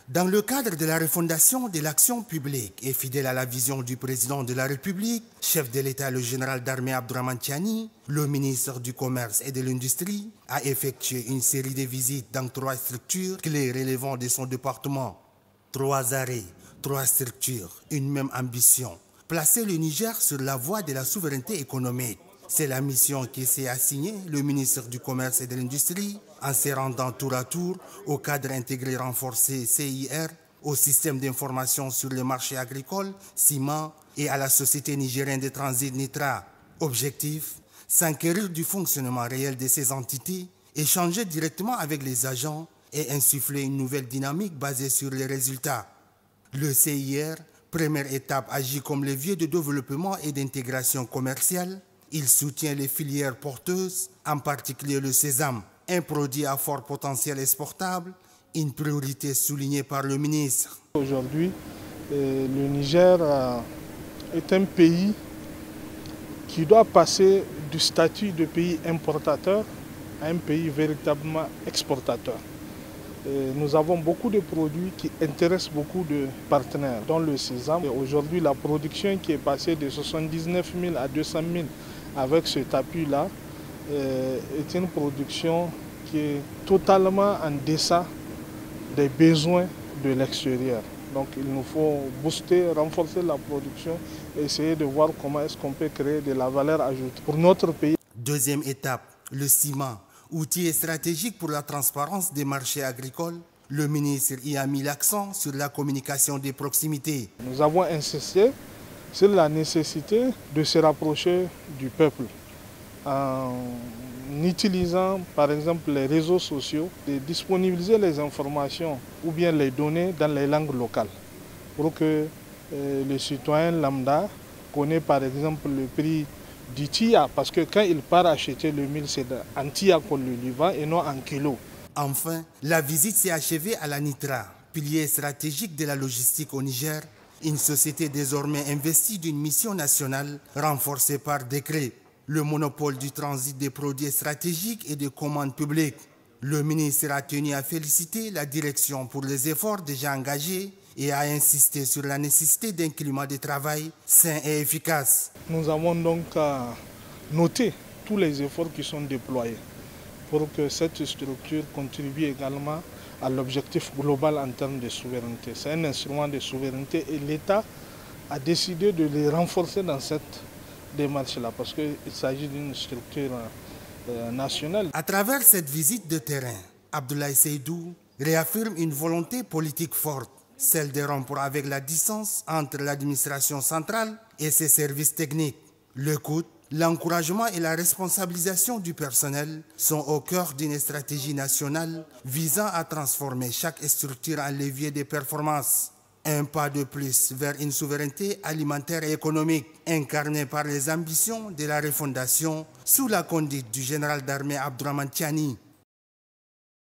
Dans le cadre de la refondation de l'action publique et fidèle à la vision du président de la République, chef de l'État le général d'armée Abdourahmane Tiani, le ministre du Commerce et de l'Industrie a effectué une série de visites dans 3 structures clés relevant de son département. 3 arrêts, 3 structures, une même ambition. Placer le Niger sur la voie de la souveraineté économique. C'est la mission qui s'est assignée le ministre du Commerce et de l'Industrie en se rendant tour à tour au cadre intégré renforcé CIR, au système d'information sur les marchés agricoles, CIMA, et à la Société nigérienne de transit NITRA. Objectif, s'enquérir du fonctionnement réel de ces entités, échanger directement avec les agents et insuffler une nouvelle dynamique basée sur les résultats. Le CIR, première étape, agit comme levier de développement et d'intégration commerciale. Il soutient les filières porteuses, en particulier le sésame, un produit à fort potentiel exportable, une priorité soulignée par le ministre. Aujourd'hui, le Niger est un pays qui doit passer du statut de pays importateur à un pays véritablement exportateur. Nous avons beaucoup de produits qui intéressent beaucoup de partenaires, dont le sésame. Aujourd'hui, la production qui est passée de 79 000 à 200 000 avec cet appui-là est une production qui est totalement en deçà des besoins de l'extérieur. Donc il nous faut booster, renforcer la production et essayer de voir comment est-ce qu'on peut créer de la valeur ajoutée pour notre pays. Deuxième étape, le ciment, outil stratégique pour la transparence des marchés agricoles. Le ministre y a mis l'accent sur la communication des proximités. Nous avons insisté sur la nécessité de se rapprocher du peuple en utilisant par exemple les réseaux sociaux, de disponibiliser les informations ou bien les données dans les langues locales pour que le citoyen lambda connaisse par exemple le prix du TIA, parce que quand il part acheter le mil, c'est en TIA qu'on le lui vend et non en kilo. Enfin, la visite s'est achevée à la NITRA, pilier stratégique de la logistique au Niger, une société désormais investie d'une mission nationale renforcée par décret. Le monopole du transit des produits stratégiques et des commandes publiques. Le ministre a tenu à féliciter la direction pour les efforts déjà engagés et a insisté sur la nécessité d'un climat de travail sain et efficace. Nous avons donc noté tous les efforts qui sont déployés pour que cette structure contribue également à l'objectif global en termes de souveraineté. C'est un instrument de souveraineté et l'État a décidé de les renforcer dans cette démarche-là parce qu'il s'agit d'une structure nationale. À travers cette visite de terrain, Abdoulaye Seydou réaffirme une volonté politique forte, celle de rompre avec la distance entre l'administration centrale et ses services techniques. L'écoute, l'encouragement et la responsabilisation du personnel sont au cœur d'une stratégie nationale visant à transformer chaque structure en levier de performance. Un pas de plus vers une souveraineté alimentaire et économique incarnée par les ambitions de la refondation sous la conduite du général d'armée Abdourahmane Tiani.